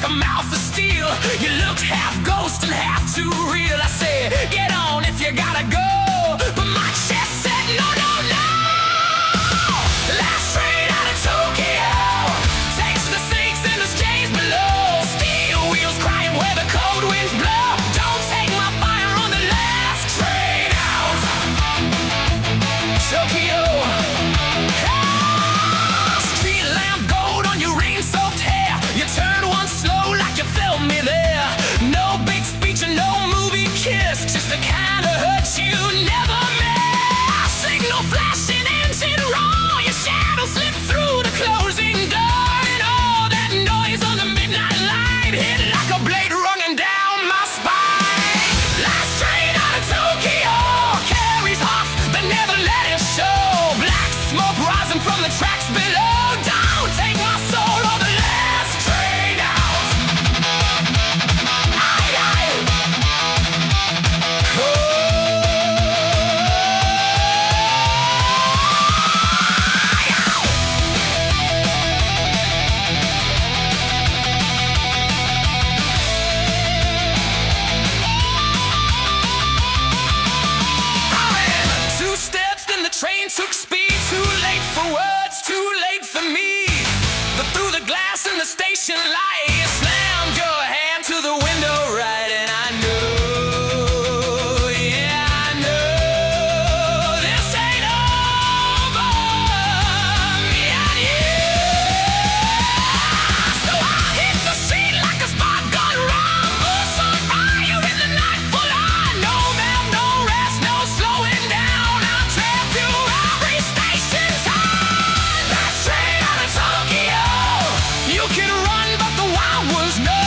a mouth of steel. You looked half ghost and half too real. I said, get on if you gotta go, but my chest said no, no, no. Last train out of Tokyo takes the sinks and the chains below. Steel wheels crying where the cold winds blow. Don't take my fire on the last train out Tokyo. Street lamp gold on your rain-soaked hair. You turned one slow like you felt me there. No big speech and no movie kiss, just the kind of hurt you never miss. Signal flashing, engine roar. Your shadow slipped through the closing door, and all that noise on the midnight light hit like a blade running down my spine. Last train out of Tokyo carries hearts that never let it show. Black smoke rising from the tracks below. Don't take my soul on the last train out. Aye, aye. Two steps, then the train took speed. Too late for words, too late for me. But through the glass in the station light, you slammed your hand to the window right, and I knew, yeah, I knew this ain't over yet, yeah. So I hit the scene like a spot gone wrong. Bus on fire in the night full on. No map, no rest, no slowing down. I'll trail through every station sign. Last train out of Tokyo. You can run, but the wild was no.